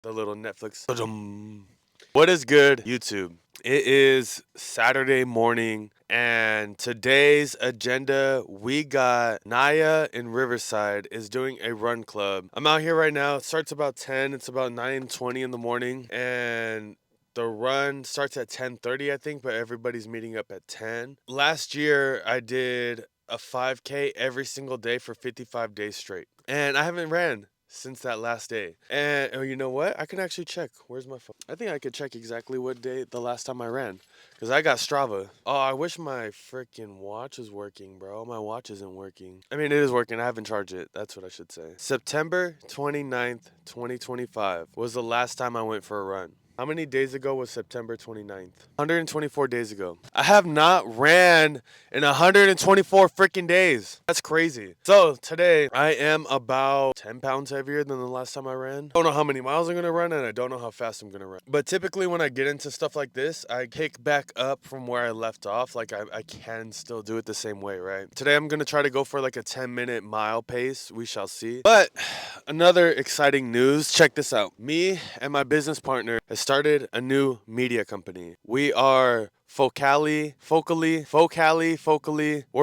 the little Netflix. Ba-dum. What is good, YouTube? It is Saturday morning, and today's agenda, we got Naya in Riverside is doing a run club. I'm out here right now. It starts about 10. It's about 9:20 in the morning, and the run starts at 10:30, I think, but everybody's meeting up at 10. Last year, I did a 5K every single day for 55 days straight, and I haven't ran since that last day. And oh, you know what? I can actually check. Where's my phone? I think I could check exactly what day the last time I ran. Because I got Strava. Oh, I wish my freaking watch was working, bro. My watch isn't working. I mean, it is working. I haven't charged it. That's what I should say. September 29th, 2025 was the last time I went for a run. How many days ago was September 29th? 124 days ago. I have not ran in 124 freaking days. That's crazy. So today I am about 10 pounds heavier than the last time I ran. Don't know how many miles I'm gonna run, and I don't know how fast I'm gonna run. But typically when I get into stuff like this, I pick back up from where I left off. Like I can still do it the same way, right? Today I'm gonna try to go for like a 10-minute mile pace. We shall see. But another exciting news. Check this out. Me and my business partner has started a new media company. We are Focally. We're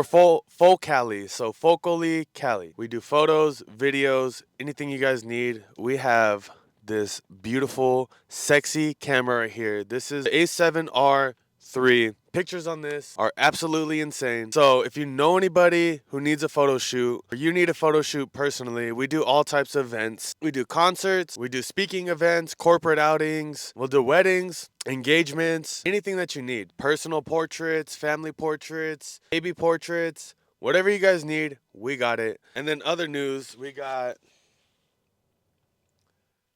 Focally. So Focally Cali. We do photos, videos, anything you guys need. We have this beautiful, sexy camera right here. This is A7R3. Pictures on this are absolutely insane. So if you know anybody who needs a photo shoot, or you need a photo shoot personally, we do all types of events. We do concerts, we do speaking events, corporate outings, we'll do weddings, engagements, anything that you need. Personal portraits, family portraits, baby portraits, whatever you guys need, we got it. And then other news, we got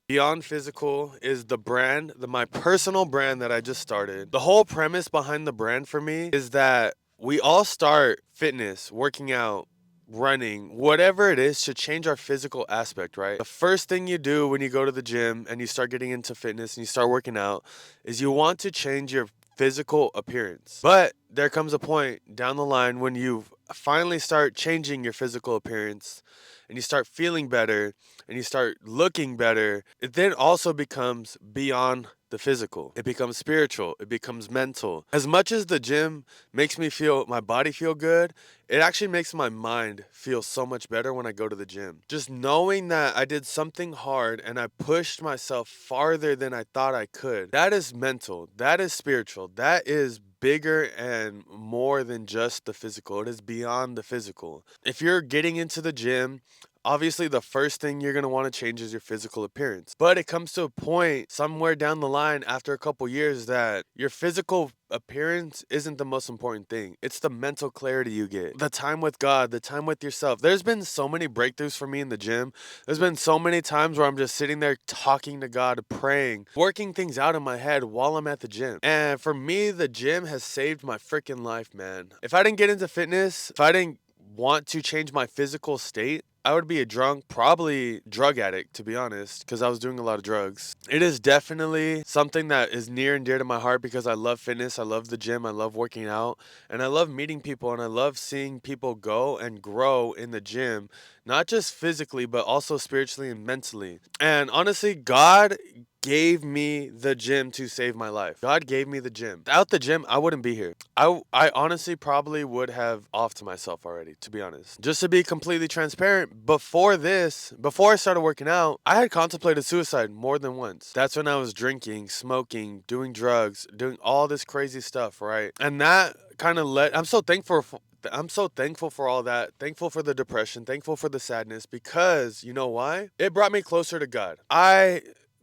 Beyond Physical is the brand, my personal brand that I just started. The whole premise behind the brand for me is that we all start fitness, working out, running, whatever it is to change our physical aspect, right? The first thing you do when you go to the gym and you start getting into fitness and you start working out is you want to change your physical appearance. But there comes a point down the line when you finally start changing your physical appearance and you start feeling better and you start looking better, it then also becomes beyond the physical. It becomes spiritual. It becomes mental. As much as the gym makes me feel my body feel good, it actually makes my mind feel so much better when I go to the gym. Just knowing that I did something hard and I pushed myself farther than I thought I could. That is mental. That is spiritual. That is bigger and more than just the physical. It is beyond the physical. If you're getting into the gym, obviously the first thing you're going to want to change is your physical appearance. But it comes to a point somewhere down the line after a couple years that your physical appearance isn't the most important thing. It's the mental clarity you get. The time with God, the time with yourself. There's been so many breakthroughs for me in the gym. There's been so many times where I'm just sitting there talking to God, praying, working things out in my head while I'm at the gym. And for me, the gym has saved my freaking life, man. If I didn't get into fitness, if I didn't want to change my physical state, I would be a drunk, probably drug addict, to be honest, because I was doing a lot of drugs. It is definitely something that is near and dear to my heart because I love fitness, I love the gym, I love working out, and I love meeting people, and I love seeing people go and grow in the gym, not just physically, but also spiritually and mentally. And honestly, God gave me the gym to save my life. God gave me the gym. Without the gym, I wouldn't be here. I honestly probably would have offed myself already, to be honest. Just to be completely transparent, before I started working out, I had contemplated suicide more than once. That's when I was drinking, smoking, doing drugs, doing all this crazy stuff, right? And that kind of I'm so thankful for all that. Thankful for the depression. Thankful for the sadness because you know why? It brought me closer to God.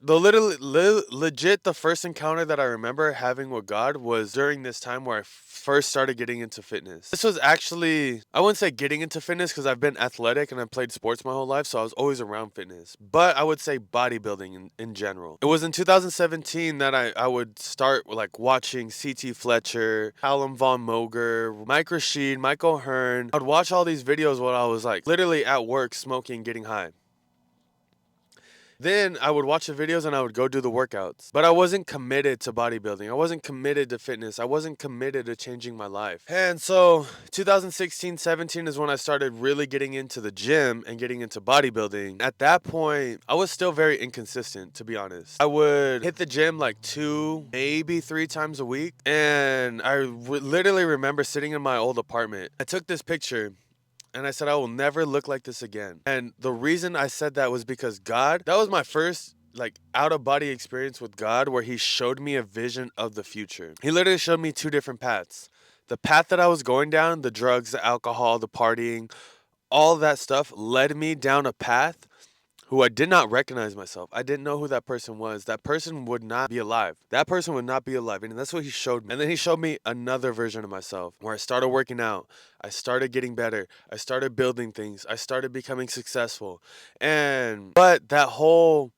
Legit, the first encounter that I remember having with God was during this time where I first started getting into fitness. This was actually, I wouldn't say getting into fitness because I've been athletic and I've played sports my whole life, so I was always around fitness. But I would say bodybuilding in general. It was in 2017 that I would start like watching C.T. Fletcher, Callum Von Moger, Mike Rashid, Michael Hearn. I'd watch all these videos while I was like literally at work smoking, getting high. Then I would watch the videos and I would go do the workouts. But I wasn't committed to bodybuilding. I wasn't committed to fitness. I wasn't committed to changing my life. And so 2016, 17 is when I started really getting into the gym and getting into bodybuilding. At that point, I was still very inconsistent, to be honest. I would hit the gym like 2, maybe 3 times a week. And I literally remember sitting in my old apartment. I took this picture and I said, I will never look like this again. And the reason I said that was because God, that was my first like out of body experience with God, where he showed me a vision of the future. He literally showed me 2 different paths. The path that I was going down, the drugs, the alcohol, the partying, all that stuff led me down a path who I did not recognize myself. I didn't know who that person was. That person would not be alive. That person would not be alive. And that's what he showed me. And then he showed me another version of myself where I started working out. I started getting better. I started building things. I started becoming successful. But that whole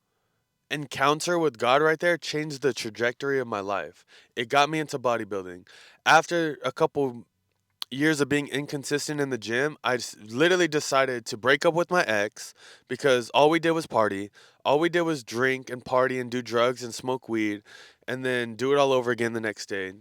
encounter with God right there changed the trajectory of my life. It got me into bodybuilding. After a couple years of being inconsistent in the gym, I just literally decided to break up with my ex because all we did was party. All we did was drink and party and do drugs and smoke weed and then do it all over again the next day.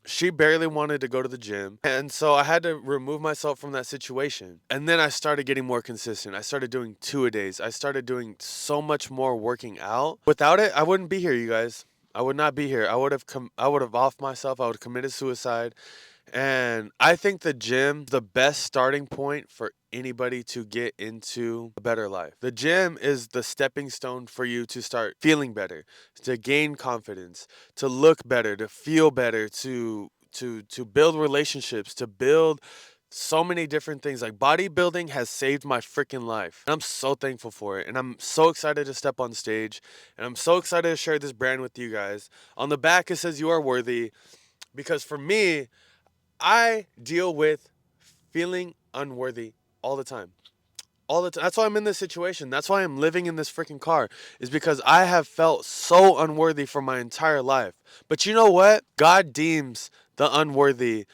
She barely wanted to go to the gym. And so I had to remove myself from that situation. And then I started getting more consistent. I started doing 2 a days. I started doing so much more working out. Without it, I wouldn't be here, you guys. I would not be here. I would have offed myself. I would have committed suicide. And I think the gym, the best starting point for anybody to get into a better life. The gym is the stepping stone for you to start feeling better, to gain confidence, to look better, to feel better, to build relationships, to build so many different things. Like bodybuilding has saved my freaking life. And I'm so thankful for it. And I'm so excited to step on stage. And I'm so excited to share this brand with you guys. On the back it says you are worthy, because for me, I deal with feeling unworthy all the time. All the time. That's why I'm in this situation. That's why I'm living in this freaking car, is because I have felt so unworthy for my entire life. But you know what? God deems the unworthy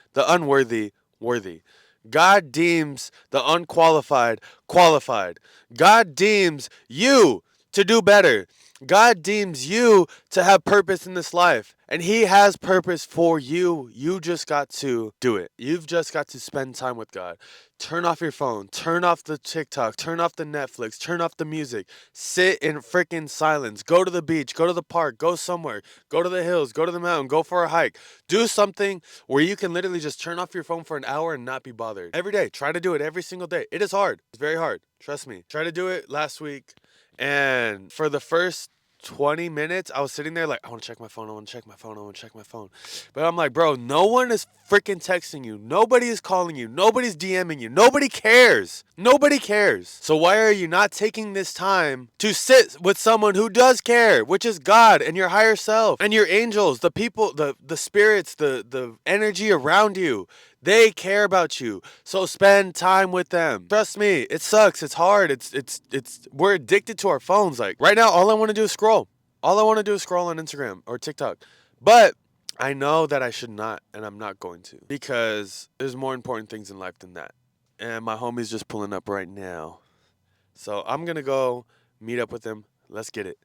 worthy. God deems the unqualified qualified. God deems you to do better. God deems you to have purpose in this life. And he has purpose for you. You just got to do it. You've just got to spend time with God. Turn off your phone. Turn off the TikTok. Turn off the Netflix. Turn off the music. Sit in freaking silence. Go to the beach. Go to the park. Go somewhere. Go to the hills. Go to the mountain. Go for a hike. Do something where you can literally just turn off your phone for an hour and not be bothered. Every day. Try to do it every single day. It is hard. It's very hard. Trust me. Try to do it last week. And for the first 20 minutes, I was sitting there like, I want to check my phone. I want to check my phone. I want to check my phone. But I'm like, bro, no one is freaking texting you. Nobody is calling you. Nobody's DMing you. Nobody cares. Nobody cares. So why are you not taking this time to sit with someone who does care, which is God and your higher self and your angels, the people, the spirits, the energy around you? They care about you. So spend time with them. Trust me, it sucks. It's hard. We're addicted to our phones. Like right now, all I want to do is scroll. All I want to do is scroll on Instagram or TikTok. But I know that I should not, and I'm not going to, because there's more important things in life than that. And my homie's just pulling up right now. So I'm going to go meet up with him. Let's get it.